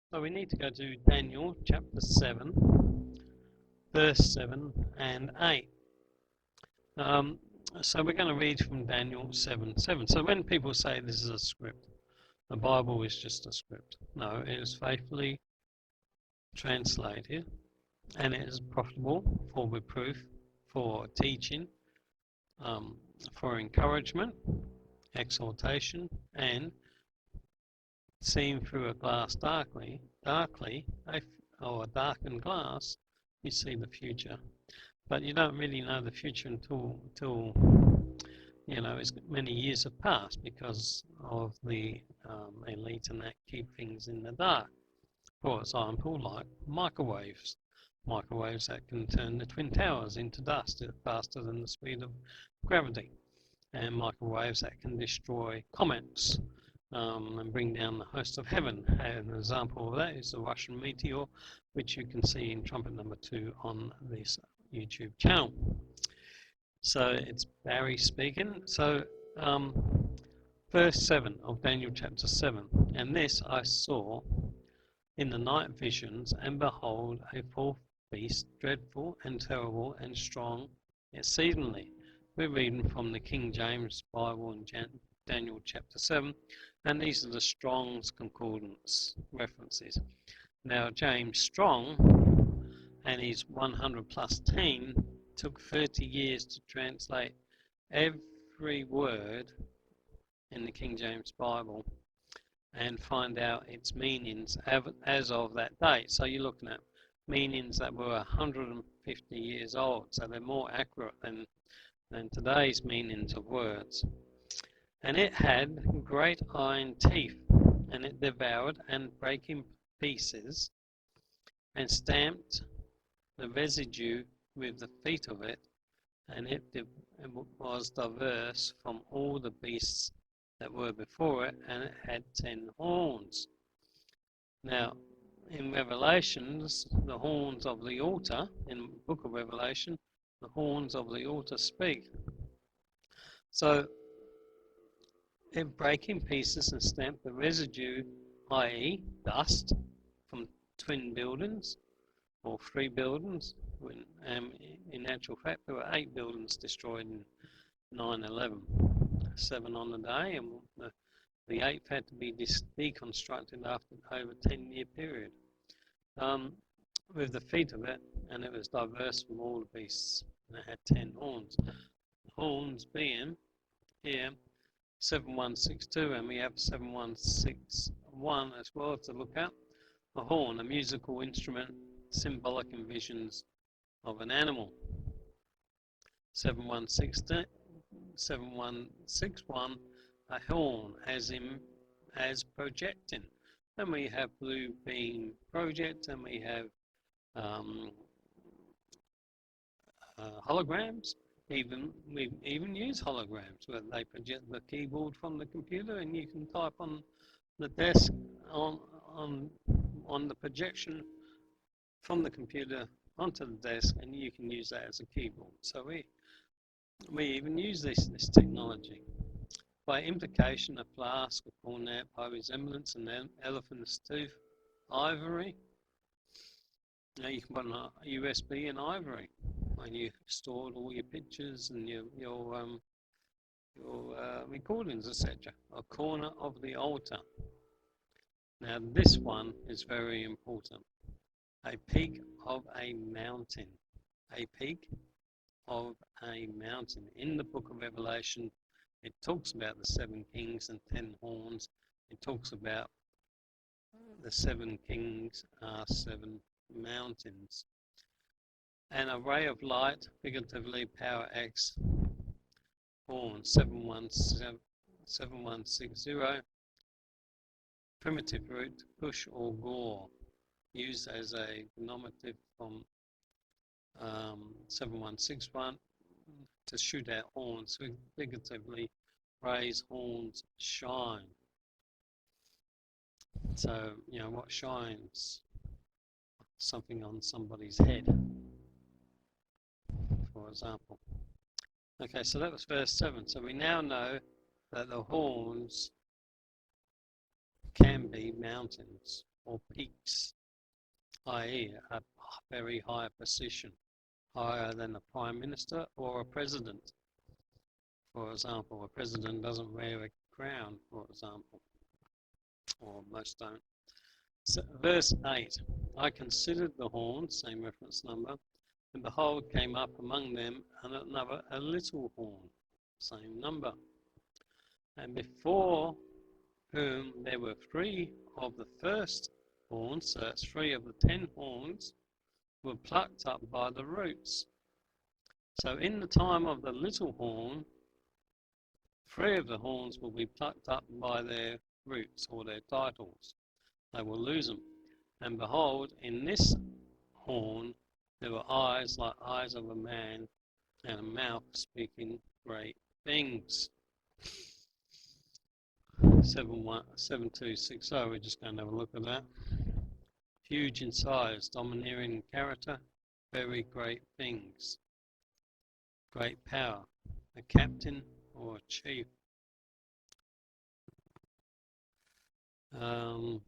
So we need to go to Daniel chapter 7, verse 7 and 8. So we're going to read from Daniel 7:7. So when people say this is a script, the Bible is just a script. No, it is faithfully translated, and it is profitable for reproof, for teaching, for encouragement, exhortation, and seen through a glass darkly, or a darkened glass, you see the future. But you don't really know the future until as many years have passed, because of the elite and that keep things in the dark. For example, like microwaves that can turn the Twin Towers into dust faster than the speed of gravity, and microwaves that can destroy comets and bring down the host of heaven. And an example of that is the Russian meteor, which you can see in trumpet number 2 on this YouTube channel. So it's Barry speaking. So verse 7 of Daniel chapter 7. And this I saw in the night visions, and behold, a fourth beast, dreadful and terrible and strong exceedingly. We're reading from the King James Bible in Daniel chapter 7, and these are the Strong's Concordance references. Now, James Strong and his 100 plus team took 30 years to translate every word in the King James Bible and find out its meanings as of that date. So you're looking at meanings that were 150 years old, so they're more accurate than today's meanings of words. And it had great iron teeth, and it devoured and brake in pieces, and stamped the residue with the feet of it, and it was diverse from all the beasts that were before it, and it had 10 horns. Now, in Revelations, the horns of the altar, in the book of Revelation, the horns of the altar speak. So, it break in pieces and stamp the residue, i.e. dust, from twin buildings, or 3 buildings. When, in actual fact, there were 8 buildings destroyed in 9/11. 7 on the day, and the 8th had to be deconstructed after over a 10-year period. With the feet of it, and it was diverse from all the beasts, and it had 10 horns. The horns being here 7162, and we have 7161 as well to look at. A horn, a musical instrument, symbolic in visions of an animal. 7161, a horn as projecting. Then we have blue beam project, and we have holograms. We even use holograms where they project the keyboard from the computer, and you can type on the desk on the projection from the computer onto the desk, and you can use that as a keyboard. So we even use this technology. By implication, a flask, a cornet, by resemblance, an elephant's tooth, ivory. Now you can put a USB in ivory when you stored all your pictures and your recordings, etc. A corner of the altar. Now this one is very important. A peak of a mountain. A peak of a mountain. In the book of Revelation, it talks about the 7 kings and 10 horns. It talks about the 7 kings are 7 mountains. An array of light, figuratively power X, horn 7160, primitive root, push or gore, used as a denominative from 7161 to shoot out horns, figuratively raise horns shine. So, what shines? Something on somebody's head, for example. Okay, so that was verse 7. So we now know that the horns can be mountains or peaks, i.e. a very high position, higher than a prime minister or a president. For example, a president doesn't wear a crown, for example, or most don't. So, verse 8, I considered the horn, same reference number, and behold came up among them another, a little horn, same number. And before whom there were 3 of the first horns, so that's 3 of the 10 horns, were plucked up by the roots. So in the time of the little horn, 3 of the horns will be plucked up by their roots or their titles. They will lose them. And behold, in this horn there were eyes like eyes of a man, and a mouth speaking great things. 7260, we're just going to have a look at that. Huge in size, domineering in character, very great things. Great power, a captain or a chief. A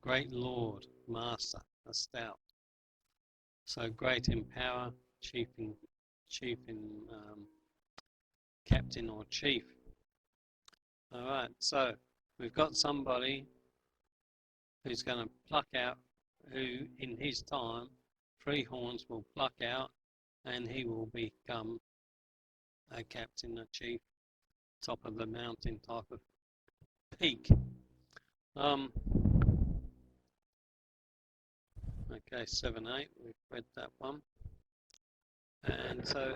great lord, master, a stout. So great in power, chief in captain or chief. All right, so we've got somebody who's going to pluck out, who in his time 3 horns will pluck out, and he will become a captain, a chief, top of the mountain type of peak. Okay, 7-8, we've read that one. And so,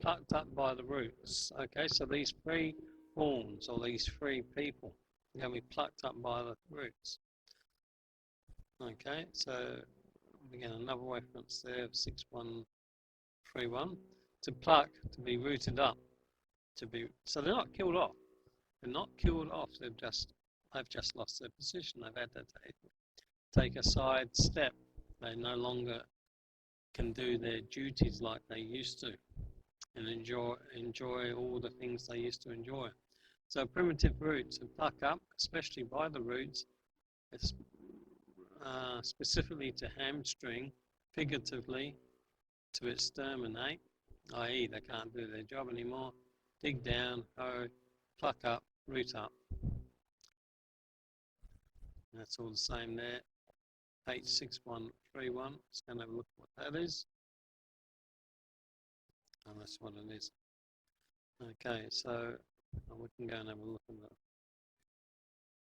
plucked up by the roots. Okay, so these 3 horns, or these 3 people, are going to be plucked up by the roots. Okay, so we get another reference there of 6131. To pluck, to be rooted up, so they're not killed off. They're not killed off. They've just lost their position. They've had to take a side step. They no longer can do their duties like they used to, and enjoy all the things they used to enjoy. So primitive roots, to pluck up, especially by the roots, it's specifically to hamstring, figuratively to exterminate, i.e. they can't do their job anymore, dig down, hoe, pluck up, root up. That's all the same there. H6131, let's go and have a look at what that is. Oh, that's what it is. Okay, so we can go and have a look at the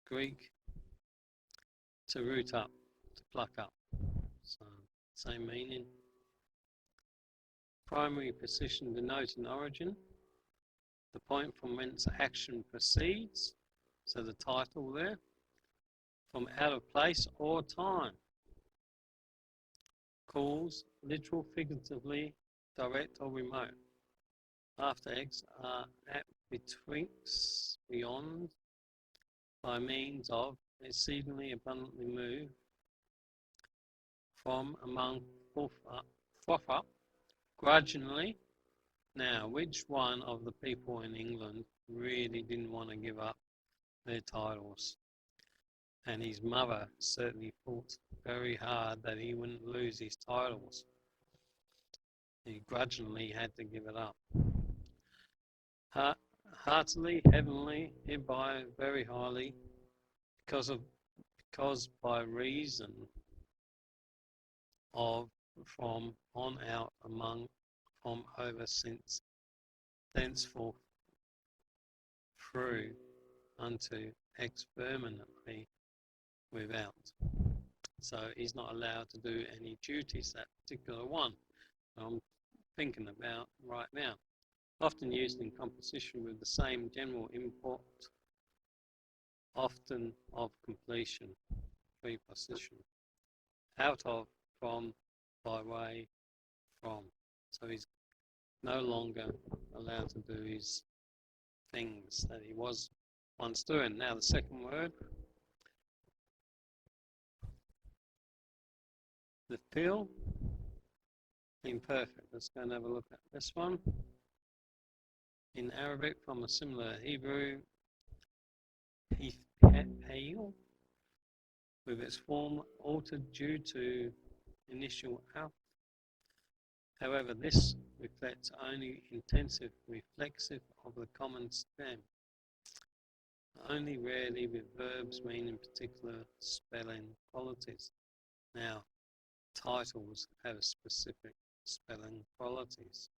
Greek. To root up, to pluck up. So, same meaning. Primary position denoting origin, the point from whence action proceeds, so the title there, from out of place or time. Cause, literal, figuratively, direct or remote. After X are at, betwixt, beyond, by means of, exceedingly abundantly move, from, among, froth up, grudgingly. Now, which one of the people in England really didn't want to give up their titles? And his mother certainly fought very hard that he wouldn't lose his titles. He grudgingly had to give it up. Heartily, heavenly, hereby very highly, because by reason of, from, on, out, among, from, over, since, thenceforth, through, unto, expermanently, without. So he's not allowed to do any duties, that particular one I'm thinking about right now. Often used in composition with the same general import, often of completion, preposition. Out of, from, by way, from. So he's no longer allowed to do his things that he was once doing. Now the second word, the feel, imperfect. Let's go and have a look at this one. In Arabic, from a similar Hebrew, with its form altered due to initial alpha. However, this reflects only intensive reflexive of the common stem, only rarely with verbs meaning particular spelling qualities. Now, titles have specific spelling qualities.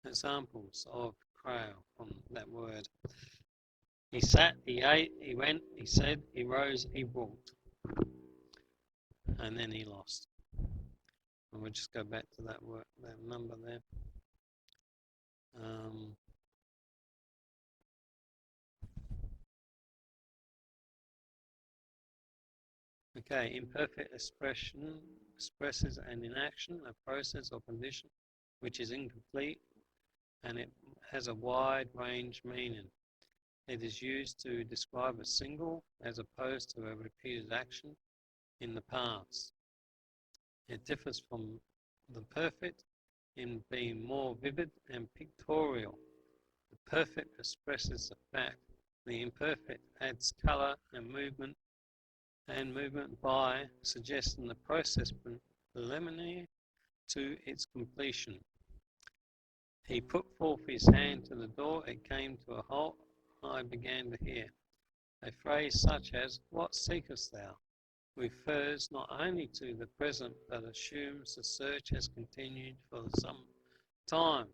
Examples of crow from that word. He sat, he ate, he went, he said, he rose, he walked. And then he lost. And we'll just go back to that word, that number there. Okay, imperfect expression expresses an inaction, a process or condition which is incomplete, and it has a wide range meaning. It is used to describe a single as opposed to a repeated action in the past. It differs from the perfect in being more vivid and pictorial. The perfect expresses the fact. The imperfect adds colour and movement by suggesting the process preliminary to its completion. He put forth his hand to the door, it came to a halt, I began to hear. A phrase such as, what seekest thou? Refers not only to the present, but assumes the search has continued for some time.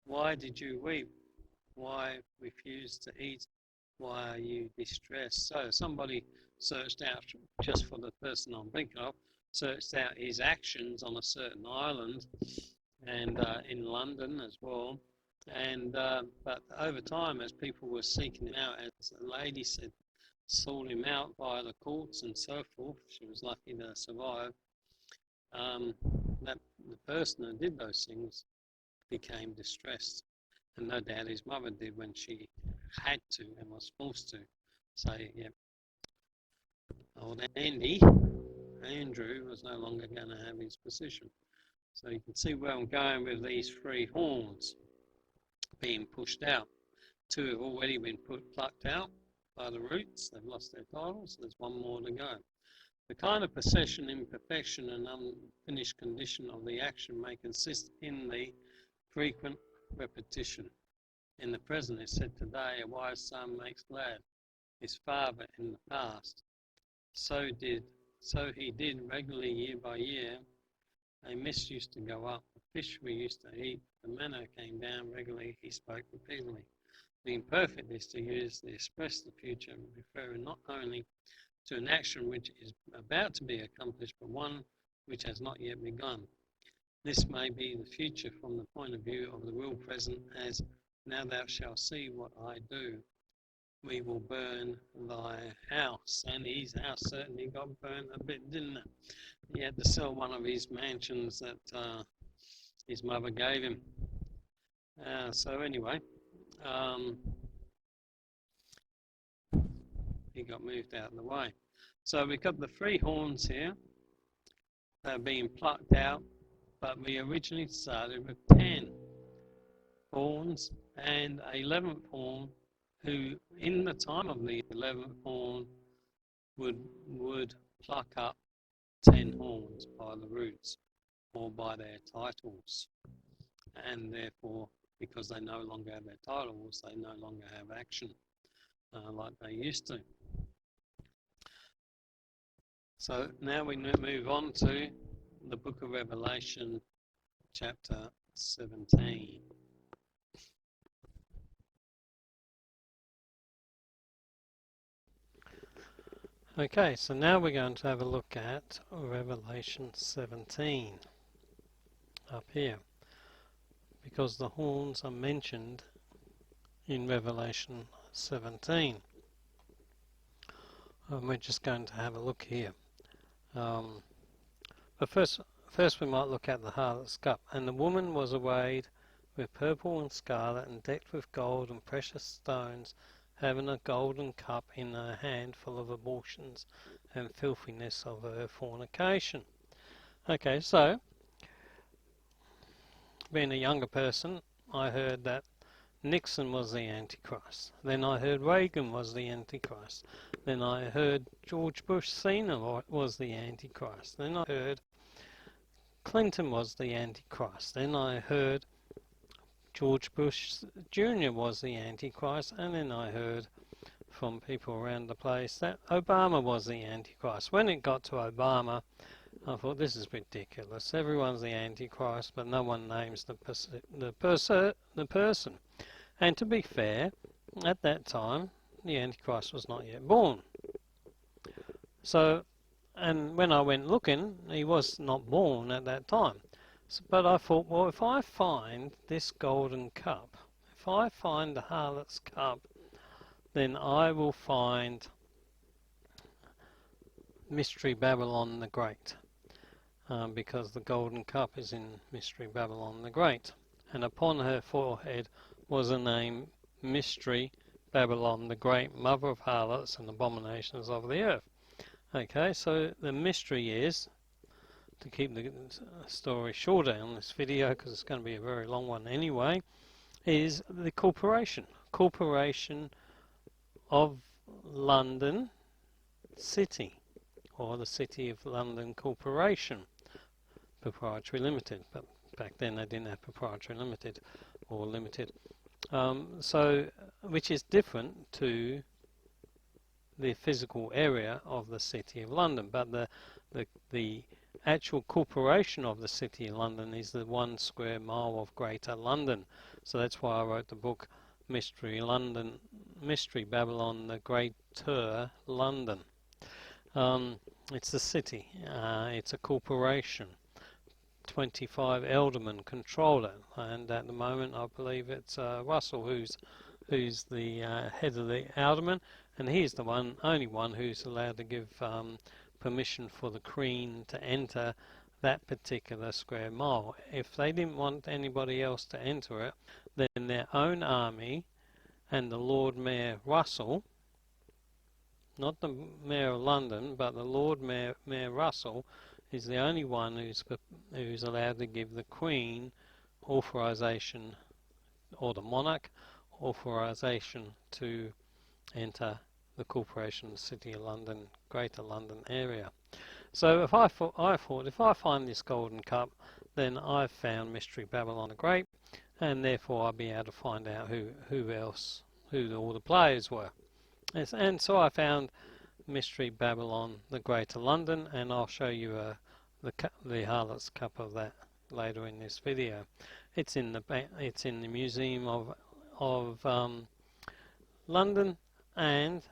Why did you weep? Why refuse to eat? Why are you distressed? So somebody searched out, just for the person I'm thinking of, searched out his actions on a certain island and in London as well. And but over time, as people were seeking him out, as the lady said, sought him out via the courts and so forth, she was lucky to survive, that the person who did those things became distressed. And no doubt his mother did when she had to and was forced to say, yeah, old Andrew was no longer going to have his position. So you can see where I'm going with these three horns being pushed out. Two have already been plucked out by the roots. They've lost their titles. There's one more to go. The kind of possession, imperfection, and unfinished condition of the action may consist in the frequent repetition. In the present, it said today, a wise son makes glad his father in the past. So he did regularly year by year. A mist used to go up, the fish we used to eat, the manna came down regularly, he spoke repeatedly. The imperfect is to use the express the future, referring not only to an action which is about to be accomplished, but one which has not yet begun. This may be the future from the point of view of the real present, as now thou shalt see what I do. We will burn thy house. And his house certainly got burned a bit, didn't it? He had to sell one of his mansions that his mother gave him. So anyway, he got moved out of the way. So we've got the three horns here that are being plucked out, but we originally started with 10 horns and 11th horn, who in the time of the 11th horn would pluck up 10 horns by the roots or by their titles, and therefore because they no longer have their titles, they no longer have action like they used to. So now we move on to the book of Revelation, chapter 17. Okay, so now we're going to have a look at Revelation 17 up here, because the horns are mentioned in Revelation 17. And we're just going to have a look here. But first we might look at the harlot's cup. And the woman was arrayed with purple and scarlet, and decked with gold and precious stones, having a golden cup in her hand full of abortions and filthiness of her fornication. Okay, so being a younger person, I heard that Nixon was the Antichrist. Then I heard Reagan was the Antichrist. Then I heard George Bush Sr. was the Antichrist. Then I heard Clinton was the Antichrist. Then I heard George Bush Jr. was the Antichrist. And then I heard from people around the place that Obama was the Antichrist. When it got to Obama, I thought, this is ridiculous. Everyone's the Antichrist, but no one names the person. And to be fair, at that time, the Antichrist was not yet born. So, and when I went looking, he was not born at that time. So, but I thought, well, if I find this golden cup, if I find the harlot's cup, then I will find Mystery Babylon the Great. Because the golden cup is in Mystery Babylon the Great. And upon her forehead was a name, Mystery Babylon the Great, Mother of Harlots and Abominations of the Earth. Okay, so the mystery is, to keep the story shorter on this video, because it's going to be a very long one anyway, is the corporation. Corporation of London City, or the City of London Corporation, Proprietary Limited, but back then they didn't have Proprietary Limited or Limited. So, which is different to the physical area of the City of London, but the actual corporation of the City of London is the 1 square mile of Greater London. So that's why I wrote the book Mystery Babylon the Greater London. It's the city. It's a corporation. 25 aldermen control it, and at the moment I believe it's Russell who's the head of the aldermen, and he's the only one who's allowed to give permission for the Queen to enter that particular square mile. If they didn't want anybody else to enter it, then their own army and the Lord Mayor Russell, not the Mayor of London, but the Lord Mayor Russell, is the only one who's allowed to give the Queen authorization, or the monarch authorization, to enter the corporation, City of London, Greater London area. So I thought if I find this golden cup, then I've found Mystery Babylon the Great, and therefore I'll be able to find out who all the players were. And so I found Mystery Babylon the Greater London, and I'll show you the harlot's cup of that later in this video. It's in the Museum of London, and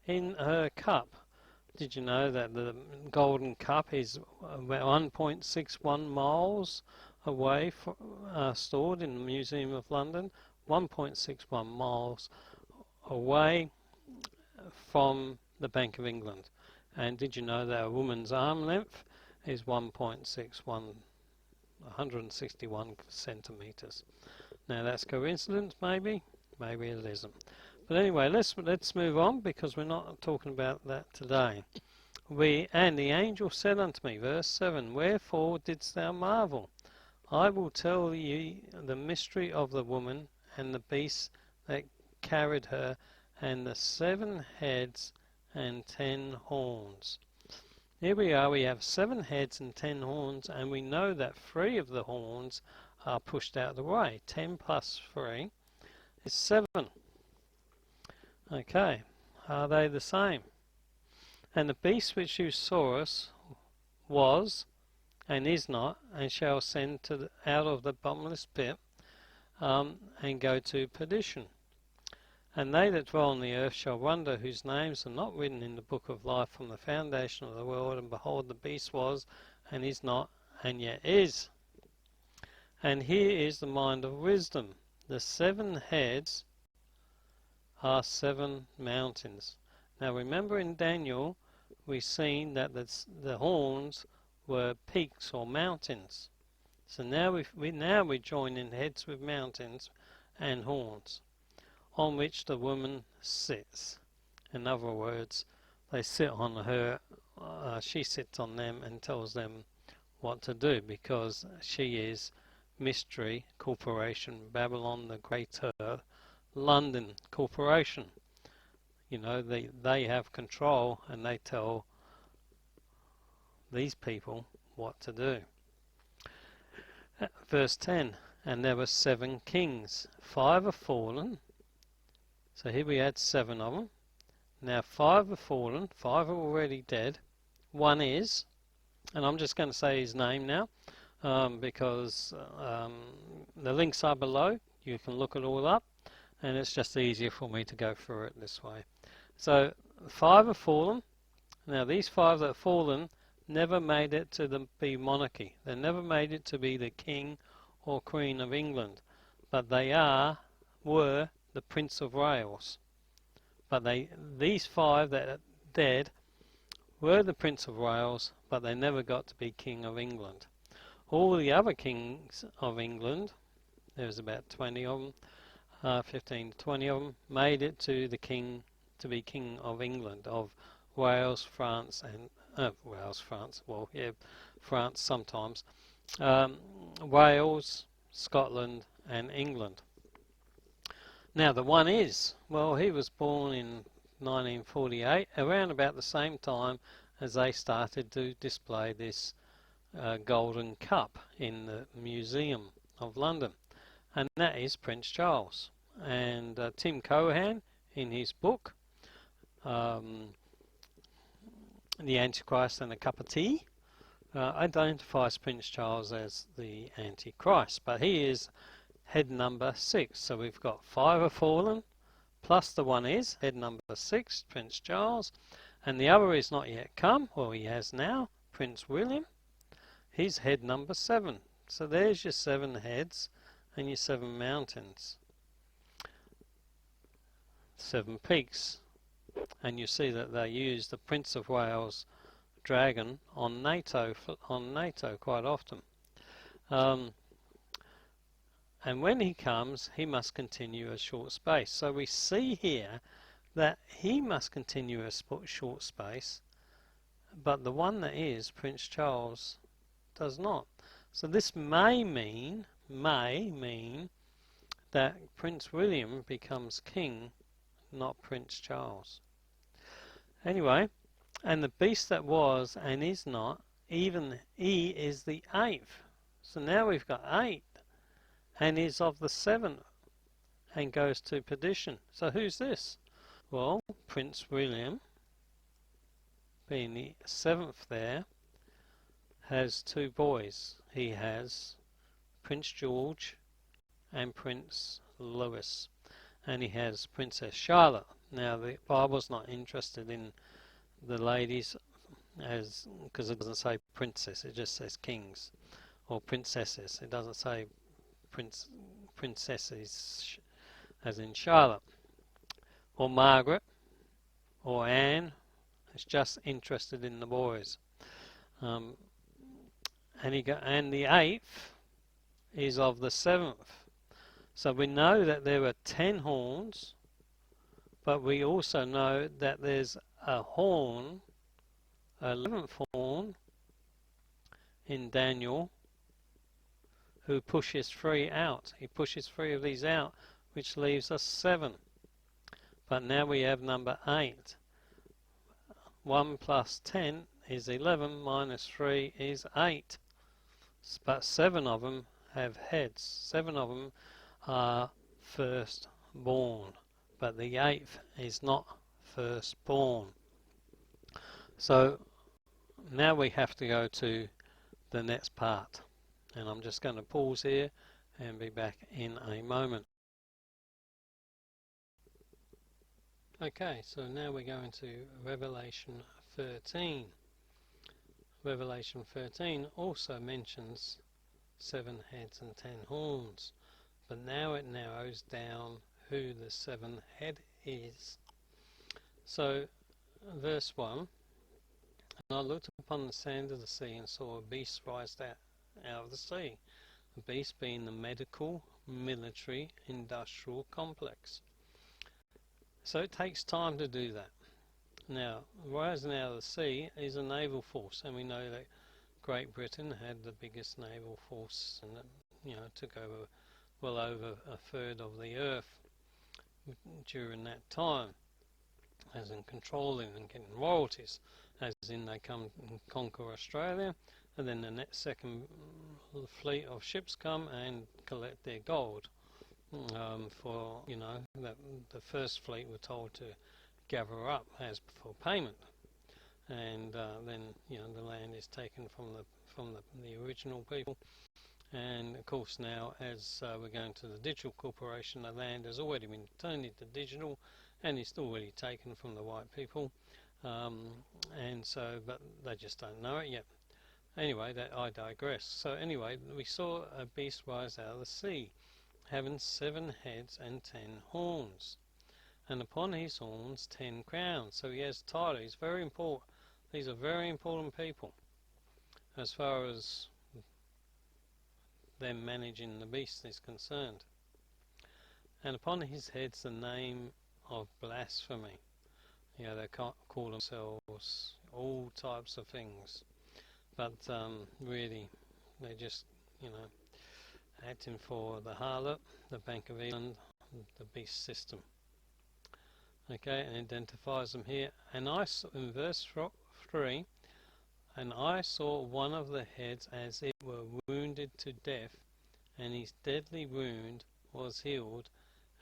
in her cup. Did you know that the golden cup is about 1.61 miles away, stored in the Museum of London, 1.61 miles away from the Bank of England? And did you know that a woman's arm length is 161 centimeters? Now that's coincidence, maybe it isn't. But anyway, let's move on, because we're not talking about that today. And the angel said unto me, verse 7, wherefore didst thou marvel? I will tell ye the mystery of the woman and the beast that carried her, and the 7 heads and 10 horns. Here we are, we have 7 heads and 10 horns, and we know that 3 of the horns are pushed out of the way. 10 plus 3 is 7. Okay, are they the same? And the beast which you saw us was, and is not, and shall ascend out of the bottomless pit, and go to perdition. And they that dwell on the earth shall wonder, whose names are not written in the book of life from the foundation of the world. And behold, the beast was, and is not, and yet is. And here is the mind of wisdom. The 7 heads are 7 mountains. Now remember, in Daniel we've seen that the horns were peaks or mountains. So now we join in heads with mountains and horns, on which the woman sits. In other words, they sit on her, she sits on them and tells them what to do, because she is Mystery Corporation, Babylon the Greater, London Corporation. You know, they have control and they tell these people what to do. Verse 10, and there were 7 kings. 5 are fallen. So here we had 7 of them. Now 5 are fallen. 5 are already dead. 1 is, and I'm just going to say his name now, because the links are below. You can look it all up, and it's just easier for me to go through it this way. So 5 are fallen. Now these 5 that have fallen never made it to be monarchy. They never made it to be the king or queen of England, but they were the Prince of Wales. But these 5 that are dead were the Prince of Wales, but they never got to be King of England. All the other kings of England, there was about 20 of them, 15 to 20 of them, made it to be King of England, of Wales, France, and France sometimes, Wales, Scotland, and England. Now the 1 is, well, he was born in 1948, around about the same time as they started to display this golden cup in the Museum of London, and that is Prince Charles. And Tim Cohan, in his book, The Antichrist and a Cup of Tea, identifies Prince Charles as the Antichrist, but he is head number 6. So we've got 5 are fallen, plus the 1 is head number 6, Prince Charles, and the other is not yet come, well, he has now, Prince William. He's head number 7. So there's your 7 heads and your 7 mountains, 7 peaks. And you see that they use the Prince of Wales dragon on NATO quite often. And when he comes, he must continue a short space. So we see here that he must continue a short space, but the one that is Prince Charles does not. So this may mean that Prince William becomes king, not Prince Charles. Anyway, and the beast that was and is not, even he is the 8th. So now we've got 8, and is of the 7th, and goes to perdition. So who's this? Well, Prince William, being the 7th there, has 2 boys. He has Prince George and Prince Louis, and he has Princess Charlotte. Now the Bible's not interested in the ladies, because it doesn't say princess, it just says kings or princesses. It doesn't say princesses as in Charlotte or Margaret or Anne. It's just interested in the boys. And the 8th is of the 7th. So we know that there are 10 horns, but we also know that there's a horn, 11th horn in Daniel, who pushes 3 out. He pushes 3 of these out, which leaves us 7. But now we have number 8. 1 plus 10 is 11, minus 3 is 8. But 7 of them have heads. 7 of them are firstborn, but the 8th is not firstborn. So now we have to go to the next part, and I'm just going to pause here and be back in a moment. Okay, so now we're going to Revelation 13. Revelation 13 also mentions 7 heads and 10 horns, but now it narrows down who the 7th head is. So verse 1, and I looked upon the sand of the sea and saw a beast rise out of the sea, the beast being the medical, military, industrial complex. So it takes time to do that. Now, rising out of the sea is a naval force, and we know that Great Britain had the biggest naval force took over well over a third of the earth during that time, as in controlling and getting royalties, as in they come and conquer Australia, and then the next second fleet of ships come and collect their gold. For that the first fleet were told to gather up as for payment, and then the land is taken from the original people. And of course now, as we're going to the digital corporation, the land has already been turned into digital, and it's already taken from the white people, and so but they just don't know it yet. Anyway, I digress. So anyway, we saw a beast rise out of the sea, having 7 heads and 10 horns, and upon his horns 10 crowns. So he has title. He's very important. These are very important people as far as them managing the beast is concerned. And upon his heads the name of blasphemy. They can't call themselves all types of things, but really they're just acting for the harlot, the Bank of England, the beast system. Okay, and identifies them here. And in verse 3, and I saw one of the heads as it were wounded to death, and his deadly wound was healed,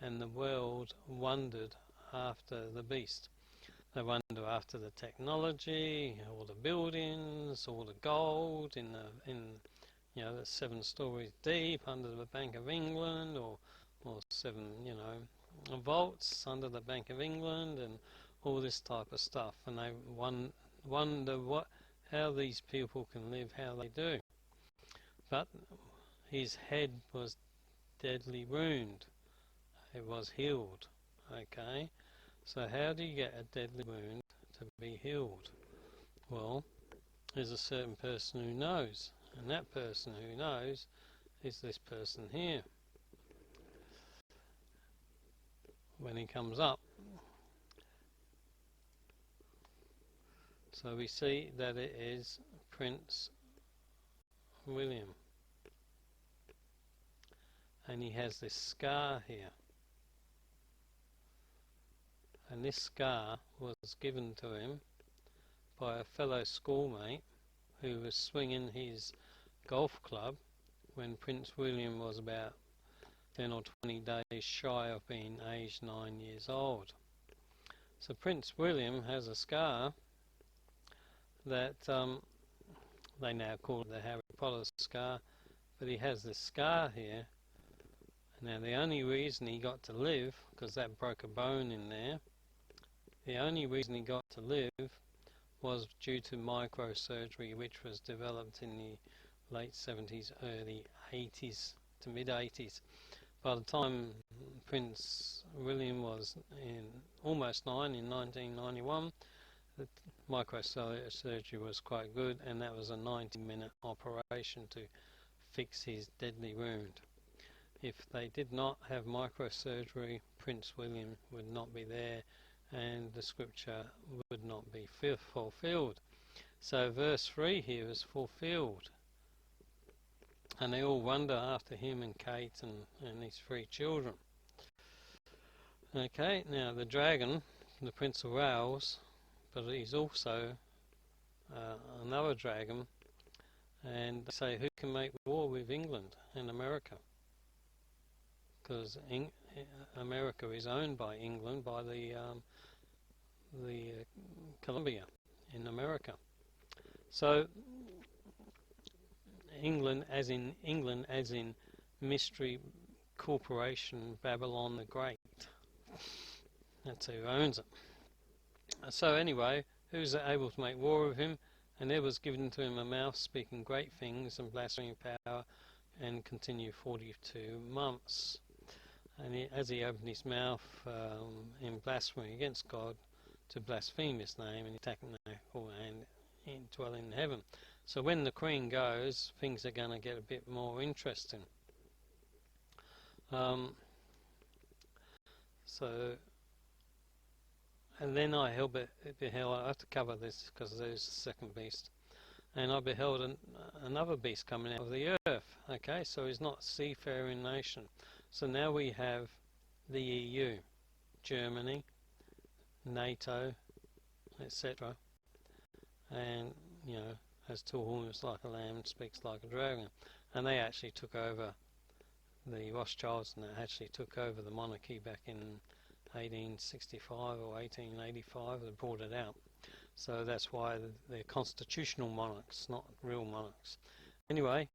and the world wondered after the beast. They wonder after the technology, all the buildings, all the gold in the 7 stories deep under the Bank of England, or 7 vaults under the Bank of England, and all this type of stuff. And they wonder how these people can live how they do. But his head was deadly wound. It was healed. Okay, so how do you get a deadly wound to be healed? Well, there's a certain person who knows, and that person who knows is this person here. When he comes up, so we see that it is Prince William, and he has this scar here, and this scar was given to him by a fellow schoolmate who was swinging his golf club when Prince William was about 10 or 20 days shy of being aged 9 years old. So Prince William has a scar that they now call it the Harry Potter scar, but he has this scar here. Now the only reason he got to live, because that broke a bone in there, the only reason he got to live was due to microsurgery, which was developed in the late 70s, early 80s to mid 80s. By the time Prince William was almost 9 in 1991, the microsurgery was quite good, and that was a 90-minute operation to fix his deadly wound. If they did not have microsurgery, Prince William would not be there, and the scripture would not be fulfilled. So verse 3 here is fulfilled, and they all wonder after him and Kate and his 3 children. Okay, now the dragon, the Prince of Wales, but he's also another dragon, and they say, who can make war with England and America? Because America is owned by England, by the Columbia in America. So England as in Mystery Corporation Babylon the Great. That's who owns it. So anyway, who's able to make war with him? And there was given to him a mouth speaking great things and blaspheming power, and continue 42 months. And as he opened his mouth in blasphemy against God, to blaspheme his name and attack and dwell in heaven. So when the Queen goes, things are going to get a bit more interesting. And then I have to cover this because there's the second beast. and I beheld another beast coming out of the earth. Okay, so he's not a seafaring nation. So now we have the EU, Germany, NATO, etc. And, you know, has two horns like a lamb, speaks like a dragon. And they actually took over, the Rothschilds, and they actually took over the monarchy back in 1865 or 1885. They brought it out. So that's why they're constitutional monarchs, not real monarchs. Anyway,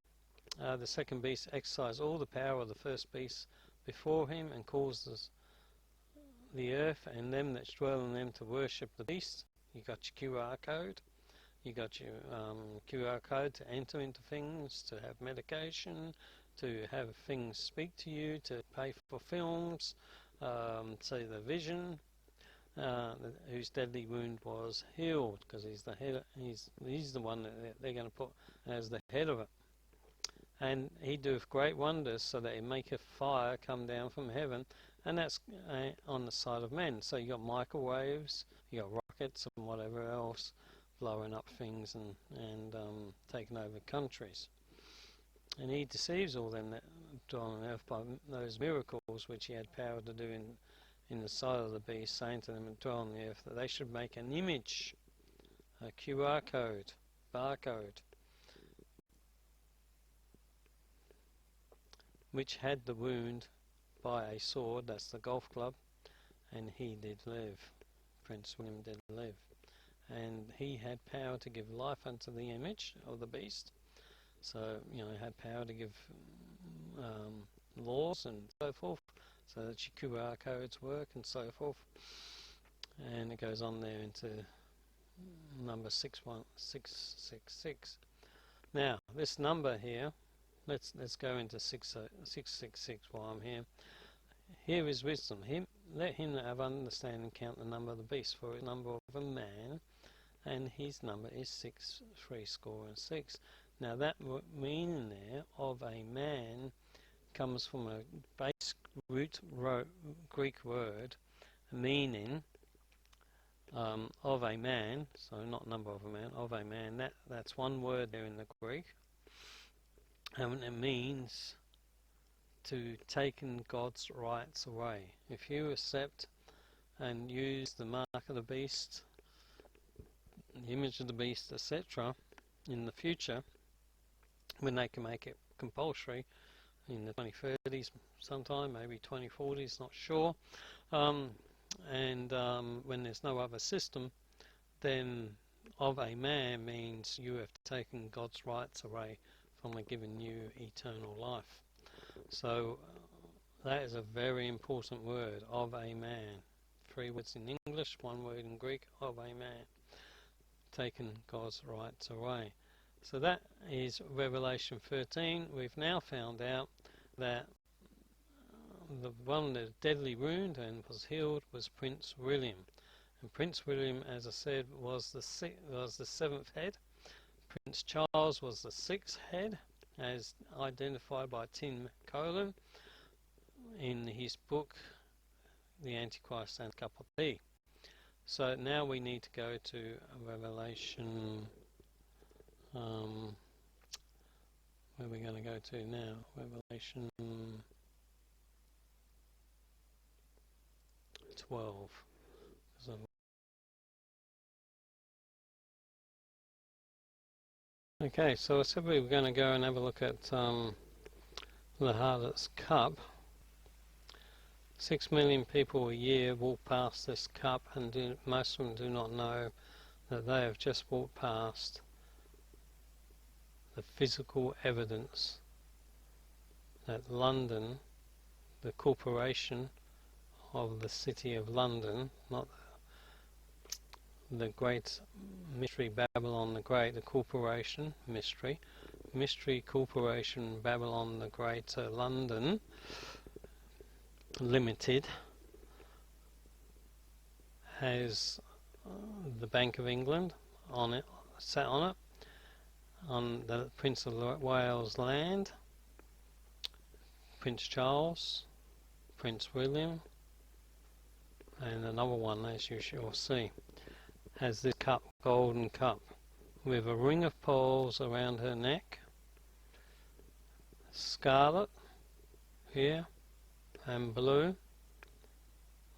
the second beast exercised all the power of the first beast before him, and causes the earth and them that dwell in them to worship the beast. You got your QR code. You got your QR code to enter into things, to have medication, to have things speak to you, to pay for films, say the vision, whose deadly wound was healed, because he's the head. He's the one that they're going to put as the head of it. And he doeth great wonders, so that he maketh fire come down from heaven, and that's on the side of men. So you got microwaves, you got rockets, and whatever else, blowing up things and taking over countries. And he deceives all them that dwell on earth by those miracles which he had power to do in the sight of the beast, saying to them that dwell on the earth that they should make an image, a QR code, barcode, which had the wound by a sword, that's the golf club, and he did live. Prince William did live. And he had power to give life unto the image of the beast. So, you know, he had power to give laws and so forth, so that your QR codes work and so forth. And it goes on there into number 61666. Now, this number here, let's go into 666 while I'm here. Here is wisdom. Let him that have understanding count the number of the beast, for the number of a man, and his number is 666. Now that meaning there of a man comes from a base root Greek word meaning of a man, so not number of a man, of a man. That's one word there in the Greek, and it means to taken God's rights away. If you accept and use the mark of the beast, the image of the beast, etc., in the future, when they can make it compulsory in the 2030s sometime, maybe 2040s, not sure, and when there's no other system, then of a man means you have taken God's rights away from giving you eternal life. So that is a very important word, of a man. 3 words in English, 1 word in Greek, of a man. Taken God's rights away. So that is Revelation 13. We've now found out that the one that deadly wound and was healed was Prince William. And Prince William, as I said, was the 7th head. Prince Charles was the 6th head, as identified by Tim Colin in his book The Antichrist and Cup of Tea. So now we need to go to Revelation, where are we going to go to now? Revelation 12. Okay, so I said we were going to go and have a look at the Harlot's Cup. 6 million people a year walk past this cup, and most of them do not know that they have just walked past the physical evidence that London, the corporation of the City of London, not the great mystery Babylon the Great, the corporation mystery corporation Babylon the Great, London Limited, has the Bank of England on it, sat on it, on the Prince of Wales land, Prince Charles, Prince William, and another one, as you shall see, has this cup, golden cup, with a ring of pearls around her neck, scarlet here and blue,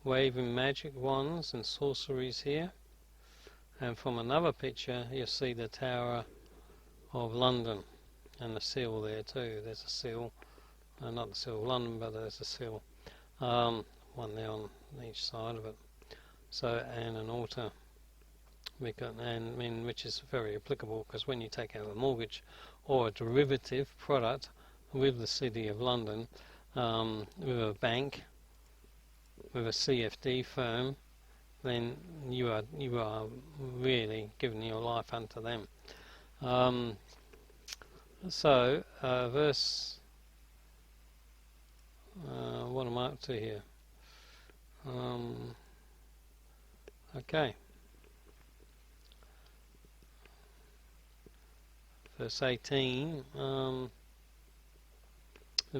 waving magic wands and sorceries here. And from another picture you see the Tower of London and the seal there too. There's a seal, not the seal of London, but there's a seal, one there on each side of it. So, and an altar, which is very applicable, because when you take out a mortgage or a derivative product with the City of London, with a bank, with a CFD firm, then you are really giving your life unto them. Verse, what am I up to here? Okay. Verse 18, the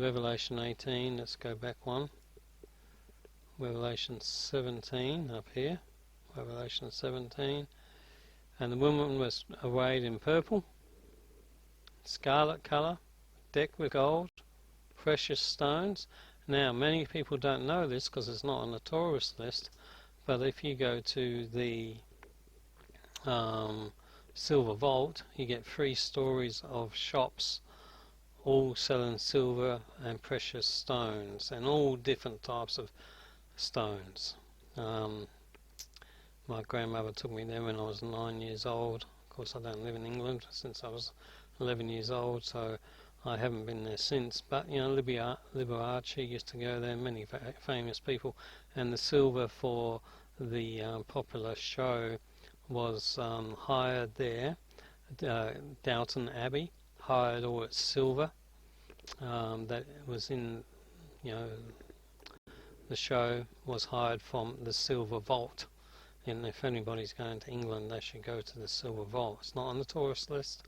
Revelation 18, let's go back one. Revelation 17 up here, Revelation 17, and the woman was arrayed in purple, scarlet colour, decked with gold, precious stones. Now many people don't know this because it's not on the tourist list, but if you go to the Silver Vault, you get 3 stories of shops all selling silver and precious stones and all different types of stones. My grandmother took me there when I was 9 years old. Of course I don't live in England since I was 11 years old, so I haven't been there since, but you know, Liberace used to go there, many famous people, and the silver for the popular show was hired there. Downton Abbey hired all its silver that was in, you know, the show was hired from the Silver Vault. And if anybody's going to England, they should go to the Silver Vault. It's not on the tourist list.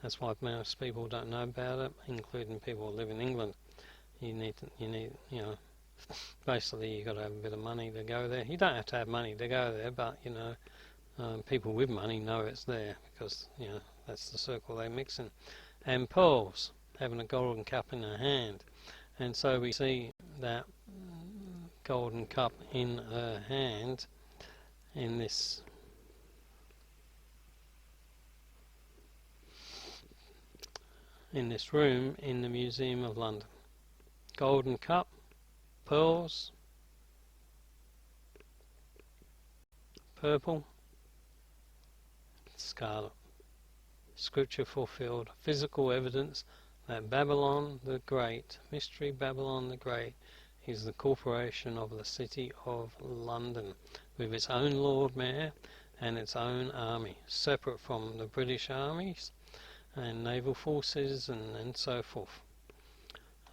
That's why most people don't know about it, including people who live in England. You need, you know, basically you've got to have a bit of money to go there. You don't have to have money to go there, but you know, people with money know it's there because you know that's the circle they mix in. And pearls, having a golden cup in her hand, and so we see that golden cup in her hand in this room in the Museum of London. Golden cup, pearls, purple, scarlet. Scripture fulfilled, physical evidence that Babylon the Great, Mystery Babylon the Great, is the corporation of the City of London, with its own Lord Mayor and its own army, separate from the British armies and naval forces and so forth.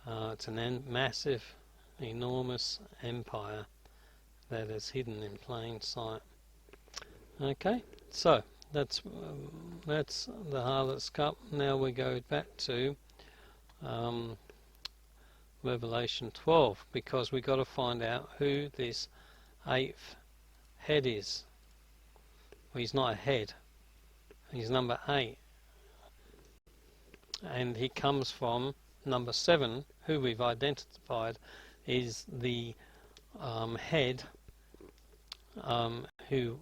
It's a massive, enormous empire that is hidden in plain sight. Okay, so that's the Harlot's Cup. Now we go back to Revelation 12, because we've got to find out who this 8th head is. Well, he's not a head, he's number 8, and he comes from number 7, who we've identified is the head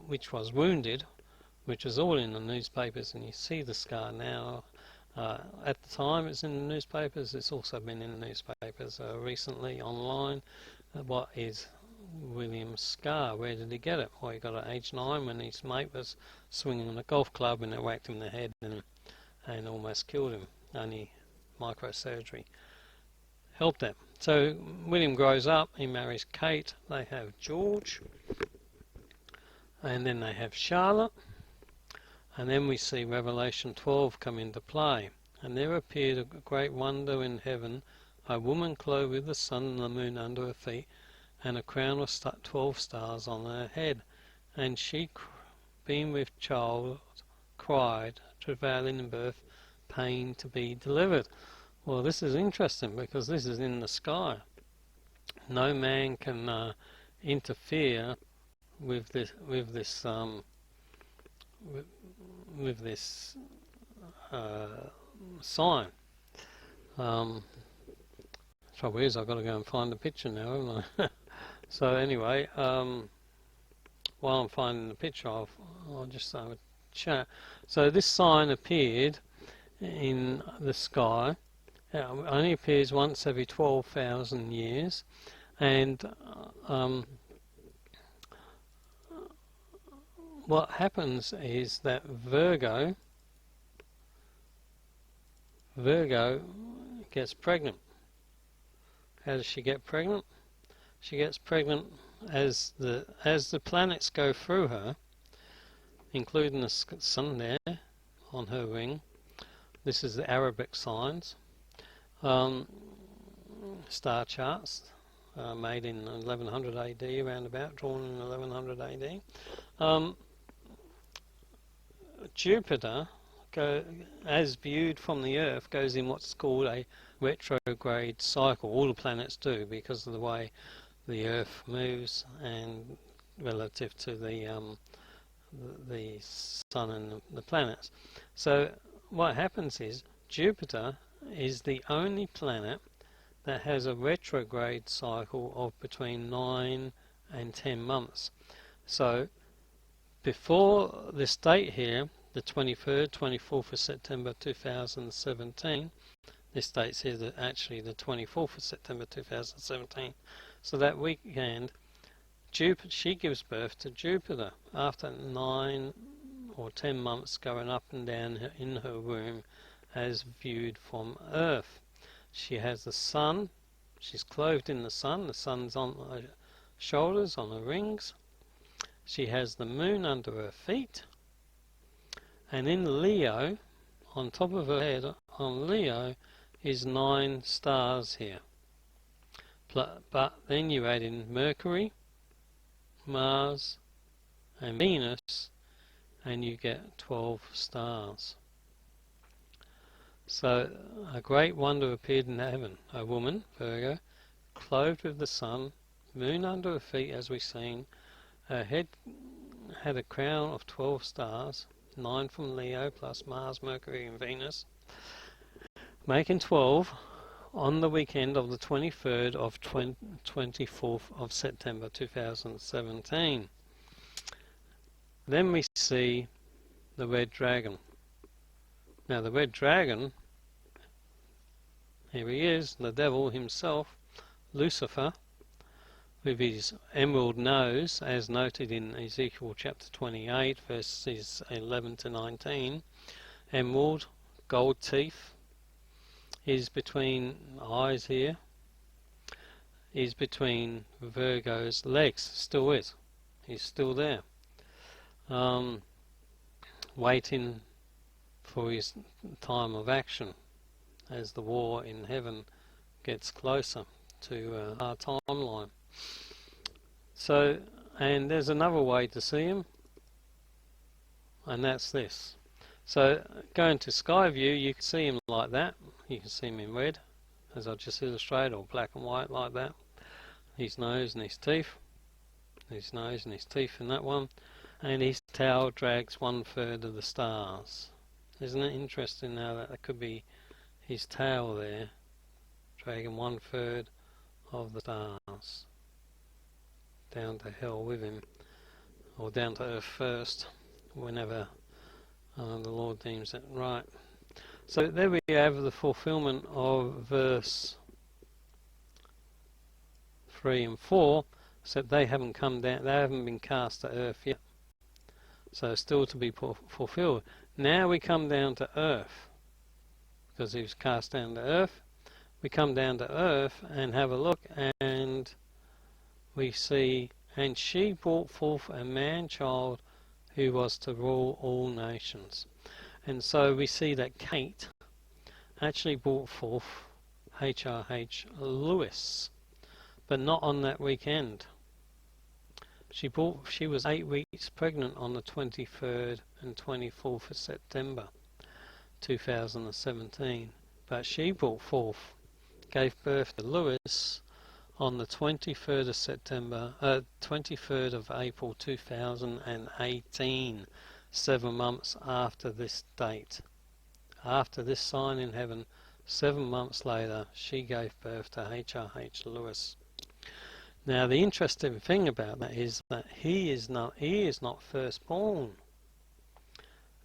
which was wounded, which was all in the newspapers, and you see the scar now. At the time it's in the newspapers, it's also been in the newspapers recently online. What is William's scar? Where did he get it? Well, he got it at age 9 when his mate was swinging on a golf club and it whacked him in the head and almost killed him. Only microsurgery helped him. So William grows up, he marries Kate, they have George, and then they have Charlotte. And then we see Revelation 12 come into play. And there appeared a great wonder in heaven, a woman clothed with the sun and the moon under her feet, and a crown of 12 stars on her head. And she, being with child, cried, travailing in birth, pain to be delivered. Well, this is interesting because this is in the sky. No man can interfere with this with this sign. Trouble is, I've got to go and find the picture now, haven't I? So anyway, while I'm finding the picture, I'll just have a chat. So this sign appeared in the sky. It only appears once every 12,000 years, and what happens is that Virgo gets pregnant. How does she get pregnant? She gets pregnant as the planets go through her, including the sun there on her ring. This is the Arabic signs, star charts made in 1100 AD, around about, drawn in 1100 AD. Jupiter, as viewed from the Earth, goes in what's called a retrograde cycle. All the planets do, because of the way the Earth moves and relative to the Sun and the planets. So what happens is Jupiter is the only planet that has a retrograde cycle of between 9 and 10 months. So before this date here, the 23rd, 24th of September 2017, this date's here actually the 24th of September 2017. So that weekend, she gives birth to Jupiter after 9 or 10 months going up and down in her womb as viewed from Earth. She has the sun, she's clothed in the sun's on her shoulders, on her rings. She has the moon under her feet, and in Leo, on top of her head, on Leo, is 9 stars here. But then you add in Mercury, Mars, and Venus, and you get 12 stars. So a great wonder appeared in heaven, a woman, Virgo, clothed with the sun, moon under her feet, as we've seen. Her head had a crown of 12 stars, 9 from Leo, plus Mars, Mercury, and Venus, making 12 on the weekend of the 23rd of 24th of September 2017. Then we see the red dragon. Now the red dragon, here he is, the devil himself, Lucifer, with his emerald nose, as noted in Ezekiel chapter 28, verses 11 to 19. Emerald, gold teeth, is between eyes here, is between Virgo's legs, still is. He's still there, waiting for his time of action as the war in heaven gets closer to our timeline. So, and there's another way to see him, and that's this. So going to sky view, you can see him like that. You can see him in red, as I just illustrated, or black and white like that. His nose and his teeth, his nose and his teeth in that one, and his tail drags 1/3 of the stars. Isn't it interesting now that could be his tail there, dragging 1/3 of the stars down to hell with him, or down to earth first, whenever the Lord deems it right. So there we have the fulfillment of verse 3 and 4, except they haven't come down, they haven't been cast to earth yet. So still to be fulfilled. Now we come down to earth, because he was cast down to earth. We come down to earth and have a look, and we see, and she brought forth a man-child who was to rule all nations. And so we see that Kate actually brought forth H.R.H. Lewis, but not on that weekend. She was 8 weeks pregnant on the 23rd and 24th of September 2017, but she brought forth, gave birth to Lewis on the 23rd of September, 23rd of April 2018. 7 months after this date. After this sign in heaven, 7 months later, she gave birth to H.R.H. Lewis. Now, the interesting thing about that is that he is not firstborn.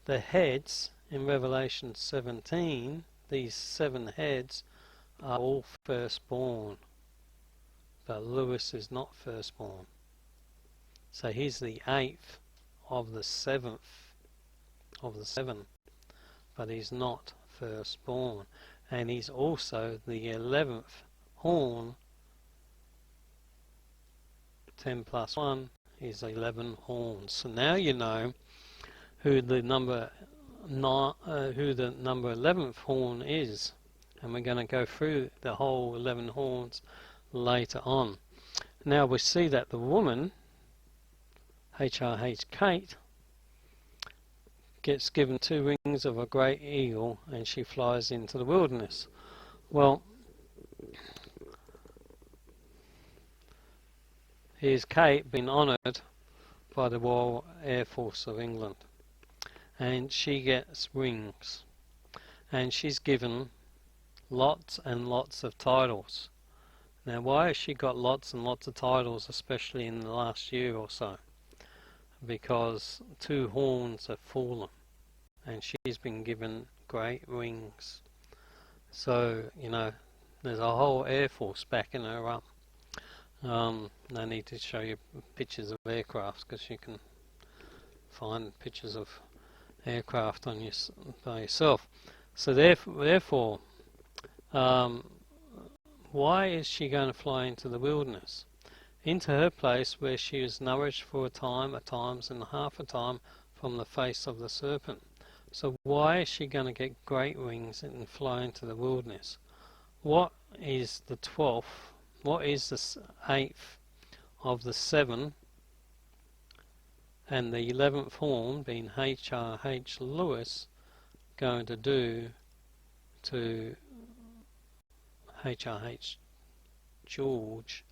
The heads in Revelation 17, these 7 heads, are all firstborn, but Lewis is not firstborn. So he's the 8th of the 7th of the 7, but he's not firstborn. And he's also the 11th horn. 10 plus 1 is 11 horns. So now you know who the number 11th horn is, and we're going to go through the whole 11 horns later on. Now we see that the woman, H.R.H. Kate, gets given 2 wings of a great eagle, and she flies into the wilderness. Well, here's Kate being honoured by the Royal Air Force of England, and she gets wings, and she's given lots and lots of titles. Now, why has she got lots and lots of titles, especially in the last year or so? Because 2 horns have fallen, and she's been given great wings. So, you know, there's a whole Air Force backing her up. I need to show you pictures of aircraft, because you can find pictures of aircraft on by yourself. So therefore, why is she going to fly into the wilderness? Into her place where she is nourished for a time, a times and half a time from the face of the serpent. So why is she going to get great wings and fly into the wilderness? What is the 12th? What is the 8th of the 7 and the 11th horn, being H.R.H. Lewis, going to do to H.R.H. George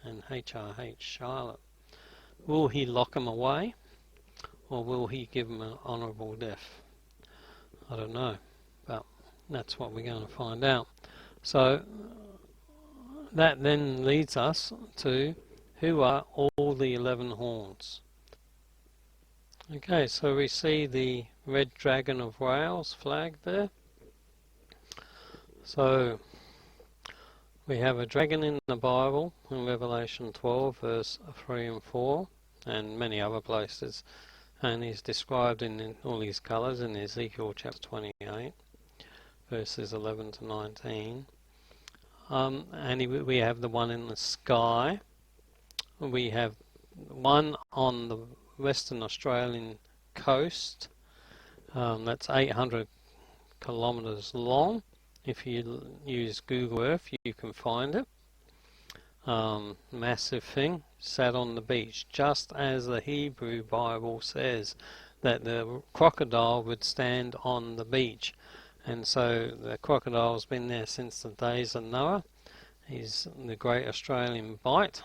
and H.R.H. Charlotte? Will he lock them away, or will he give them an honourable death? I don't know, but that's what we're going to find out. So that then leads us to who are all the 11 horns. Okay, so we see the red dragon of Wales flag there. So we have a dragon in the Bible in Revelation 12 verse 3 and 4 and many other places, and he's described in all these colours in Ezekiel chapter 28 verses 11 to 19. And we have the one in the sky. We have one on the Western Australian coast. That's 800 kilometres long. If you use Google Earth, you can find it. Massive thing, sat on the beach, just as the Hebrew Bible says that the crocodile would stand on the beach. And so the crocodile's been there since the days of Noah. He's the great Australian bite.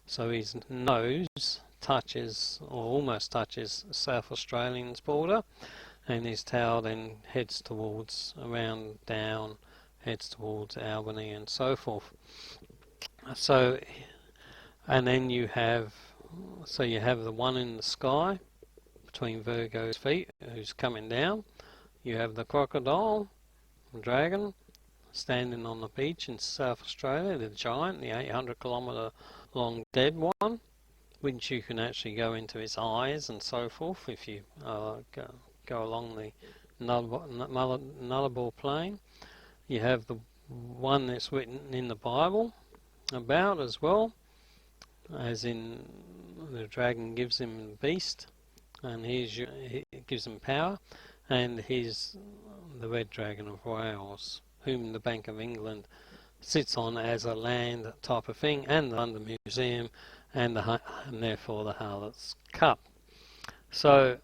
So his nose touches, or almost touches, South Australian's border, and his tail then heads towards, around down, heads towards Albany and so forth. So, and then you have the one in the sky, between Virgo's feet, who's coming down. You have the crocodile, the dragon, standing on the beach in South Australia, the giant, the 800 kilometre long dead one, which you can actually go into its eyes and so forth if you go along the Nullarbor plain. You have the one that's written in the Bible about as well, as in the dragon gives him the beast, and he gives him power, and he's the red dragon of Wales, whom the Bank of England sits on as a land type of thing, and the London Museum, and therefore the Harlot's Cup. So,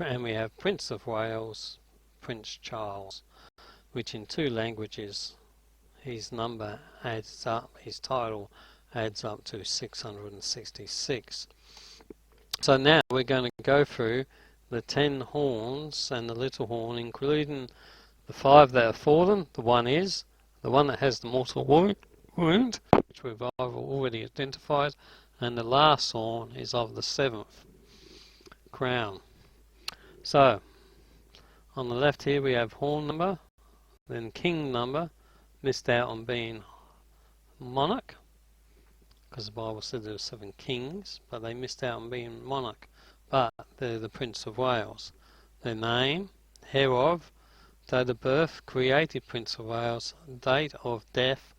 and we have Prince of Wales, Prince Charles, which in 2 languages, his number adds up, his title adds up to 666. So now we're going to go through the 10 horns and the little horn, including the 5 that are fallen. The one that has the mortal wound, which we've already identified, and the last horn is of the 7th crown. So on the left here we have horn number, then king number, missed out on being monarch, because the Bible said there were 7 kings, but they missed out on being monarch. But they're the Prince of Wales. Their name, hereof, date of birth, created Prince of Wales, date of death,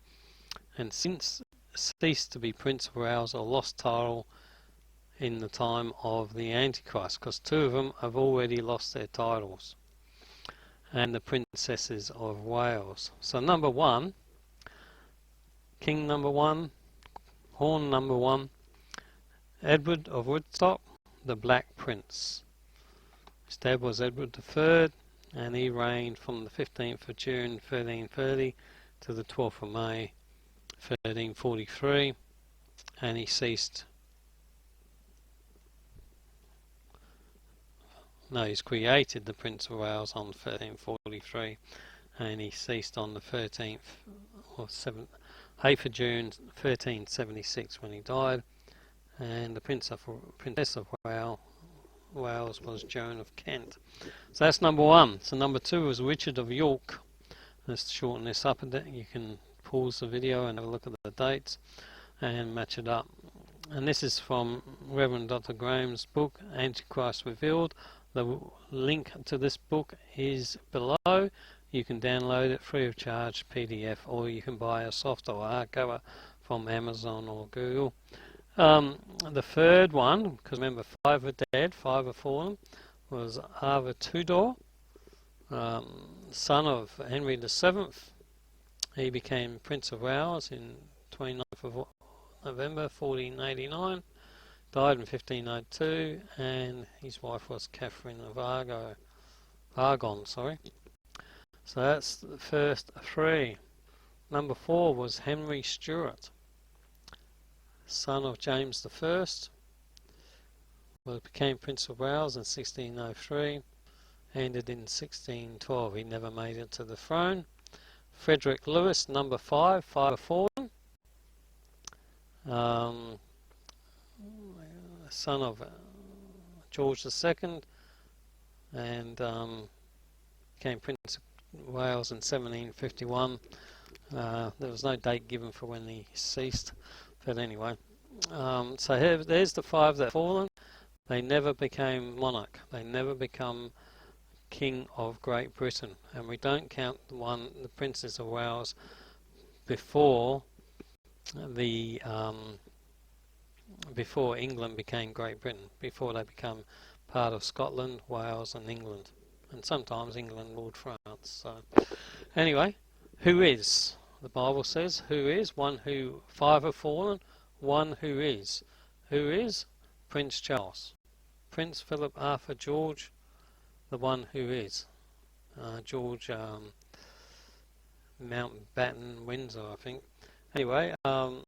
and since ceased to be Prince of Wales or lost title in the time of the Antichrist, because 2 of them have already lost their titles, and the princesses of Wales. So number 1, king number 1, horn number 1, Edward of Woodstock, the Black Prince. His dad was Edward III, and he reigned from the 15th of June 1330 to the 12th of May 1343, and he ceased. No, he's created the Prince of Wales on 1343, and he ceased on the 13th or 8th of June 1376 when he died. And the Princess of Wales was Joan of Kent. So that's number 1. So number 2 was Richard of York. Let's shorten this up a bit. You can pause the video and have a look at the dates and match it up. And this is from Reverend Dr. Graham's book, Antichrist Revealed. The link to this book is below. You can download it free of charge, PDF, or you can buy a soft or hardcover from Amazon or Google. The third one, because remember 5 are dead, 5 are fallen, was Arthur Tudor, son of Henry VII. He became Prince of Wales in 29th of November 1489, died in 1502, and his wife was Catherine of Aragon. So that's the first 3. Number 4 was Henry Stuart, son of James I, became Prince of Wales in 1603, ended in 1612. He never made it to the throne. Frederick Lewis, number 5, 5 are fallen, son of George II, and became Prince of Wales in 1751. There was no date given for when he ceased. But anyway, so there's the 5 that have fallen. They never became monarch. They never become King of Great Britain. And we don't count the Princess of Wales before before England became Great Britain, before they become part of Scotland, Wales and England. And sometimes England ruled France. So anyway, who is? The Bible says, who is? 5 have fallen, 1 who is. Who is? Prince Charles. Prince Philip Arthur George, the one who is. George Mountbatten Windsor, I think. Anyway, the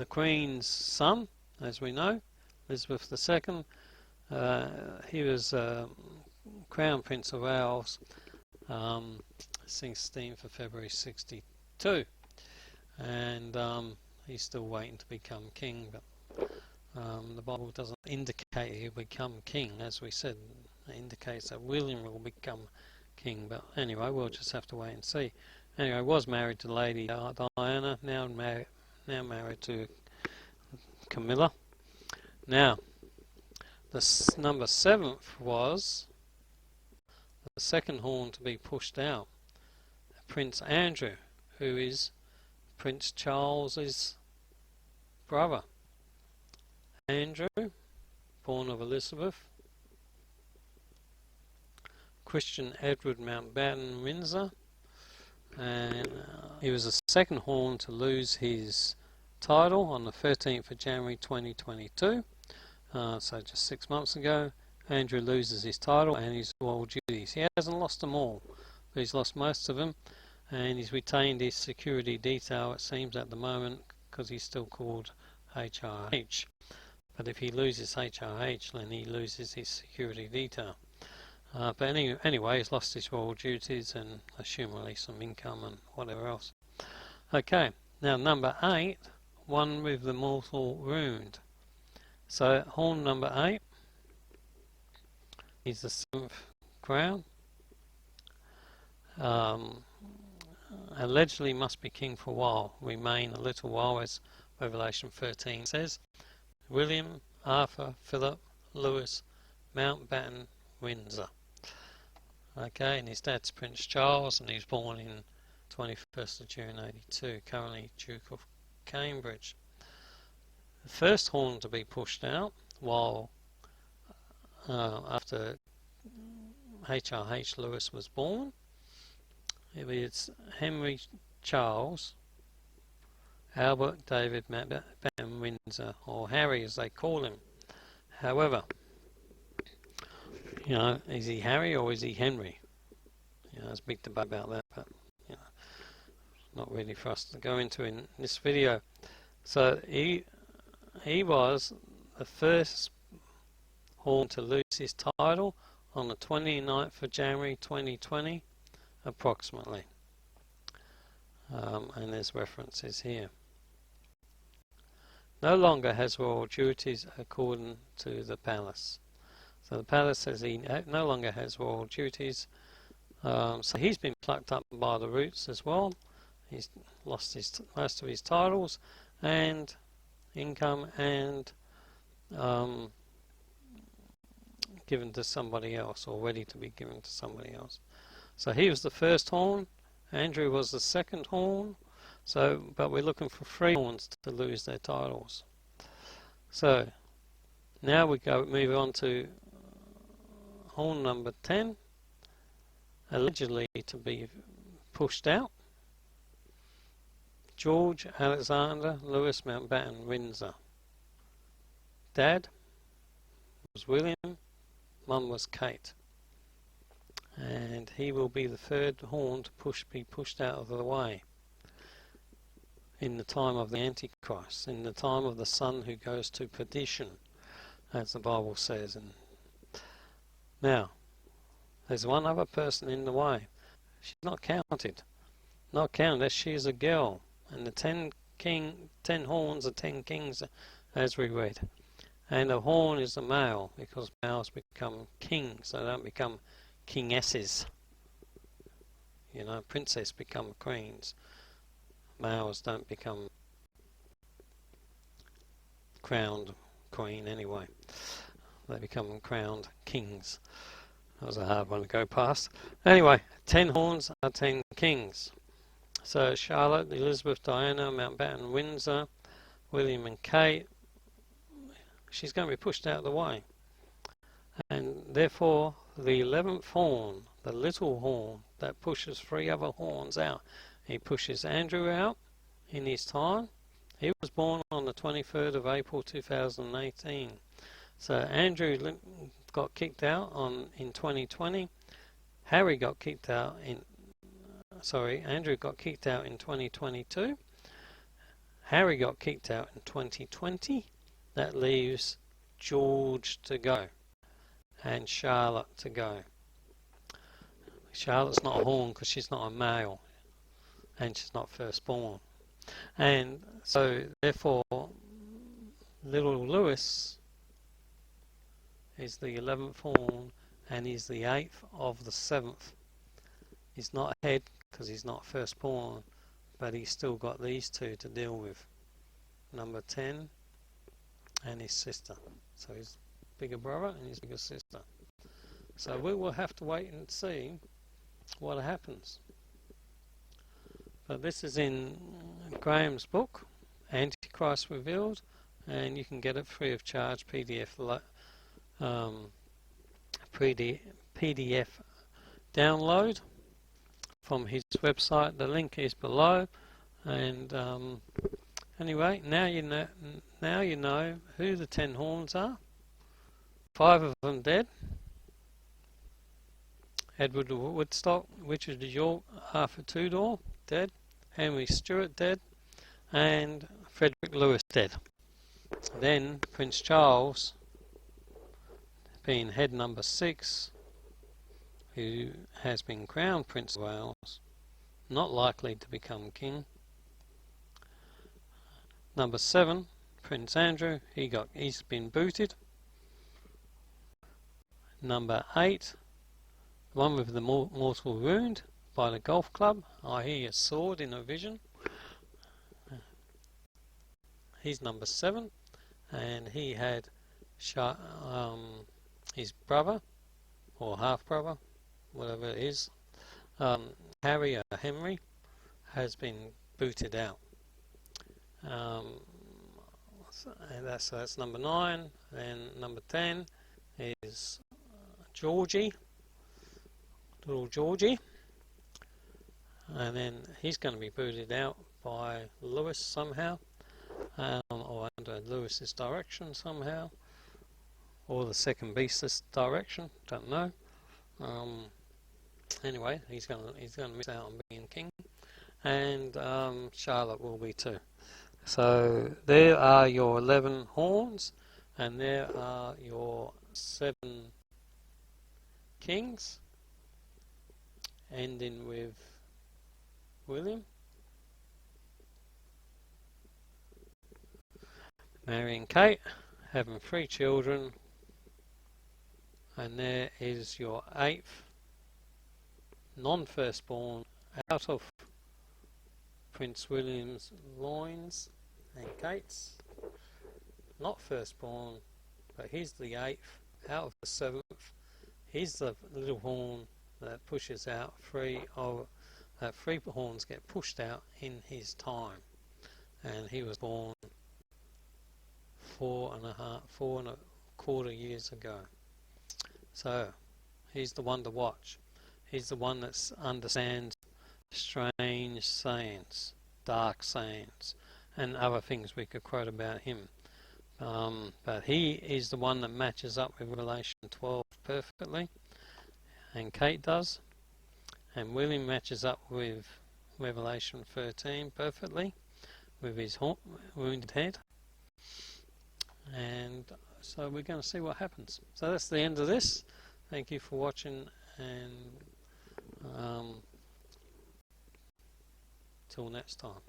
Queen's son, as we know, Elizabeth II, he was Crown Prince of Wales, 16th of February 62, and he's still waiting to become king, but the Bible doesn't indicate he'll become king. As we said, it indicates that William will become king, but anyway, we'll just have to wait and see. Anyway, was married to Lady Diana, now married to Camilla. Now, the number 7th was the second horn to be pushed out, Prince Andrew, who is Prince Charles's brother. Andrew, born of Elizabeth. Christian Edward Mountbatten Windsor, and he was the second horn to lose his title on the 13th of January 2022, so just 6 months ago. Andrew loses his title and his royal duties. He hasn't lost them all, but he's lost most of them, and he's retained his security detail, it seems, at the moment, because he's still called HRH. but if he loses HRH, then he loses his security detail. But anyway, he's lost his royal duties and assumably some income and whatever else. Okay, now number 8, one with the mortal wound. So horn number 8 is the 7th crown. Allegedly must be king for a while, remain a little while, as Revelation 13 says. William, Arthur, Philip, Louis, Mountbatten, Windsor. Okay, and his dad's Prince Charles, and he was born in 21st of June 82, currently Duke of Cambridge. The first horn to be pushed out while after HRH Lewis was born, it was Henry Charles, Albert David Mountbatten Windsor, or Harry as they call him. However, is he Harry or is he Henry? There's a big debate about that, but not really for us to go into in this video. So he was the first horn to lose his title on the 29th of January 2020, approximately. And there's references here. No longer has royal duties according to the palace. So the palace says he no longer has royal duties. So he's been plucked up by the roots as well. He's lost most of his titles and income and given to somebody else, or ready to be given to somebody else. So he was the first horn. Andrew was the second horn. But we're looking for 3 horns to lose their titles. So now we move on to horn number 10, allegedly to be pushed out. George Alexander Lewis Mountbatten Windsor. Dad was William, Mum was Kate. And he will be the third horn to be pushed out of the way in the time of the Antichrist, in the time of the son who goes to perdition, as the Bible says. And now, there's one other person in the way. She's not counted. Not counted as she is a girl. And the 10 horns are 10 kings, as we read. And a horn is a male, because males become kings. They don't become kingesses. Princess become queens. Males don't become crowned queen anyway. They become crowned kings. That was a hard one to go past. Anyway, 10 horns are 10 kings. So Charlotte, Elizabeth, Diana, Mountbatten, Windsor, William and Kate, she's going to be pushed out of the way. And therefore, the 11th horn, the little horn that pushes 3 other horns out, he pushes Andrew out in his time. He was born on the 23rd of April 2018. So Andrew got kicked out in 2020. Andrew got kicked out in 2022. Harry got kicked out in 2020. That leaves George to go and Charlotte to go. Charlotte's not a horn because she's not a male and she's not firstborn. And so therefore little Lewis is the 11th horn and he's the 8th of the 7th. He's not head because he's not firstborn, but he's still got these 2 to deal with. Number 10 and his sister. So his bigger brother and his bigger sister. So we will have to wait and see what happens. But this is in Graham's book, Antichrist Revealed, and you can get it free of charge, PDF download from his website. The link is below. And anyway, now you know who the 10 horns are. 5 of them dead. Edward Woodstock, Richard of York, Arthur Tudor dead, Henry Stuart dead, and Frederick Lewis dead. Then Prince Charles, being head number 6, who has been crowned Prince of Wales, not likely to become king. Number 7, Prince Andrew, he's been booted. Number 8, the one with the mortal wound by the golf club. I hear a sword in a vision. He's number 7, and he had his brother, or half-brother, whatever it is, Harry or Henry, has been booted out. That's number 9. Then number 10 is Georgie, little Georgie, and then he's going to be booted out by Lewis somehow, or under Lewis's direction somehow, or the second beast's direction. Don't know. Anyway, he's going to miss out on being king, and Charlotte will be too. So there are your 11 horns, and there are your 7 kings, ending with William, Mary and Kate, having 3 children, and there is your 8th non-firstborn out of Prince William's loins and Kate's, not firstborn, but he's the 8th out of the 7th. He's the little horn that pushes out 3 horns get pushed out in his time, and he was born 4.25 years ago. So he's the one to watch. He's the one that understands strange sayings, dark sayings, and other things we could quote about him. But he is the one that matches up with Revelation 12 perfectly, and Kate does. And William matches up with Revelation 13 perfectly, with his wounded head. And so we're going to see what happens. So that's the end of this. Thank you for watching, and till next time.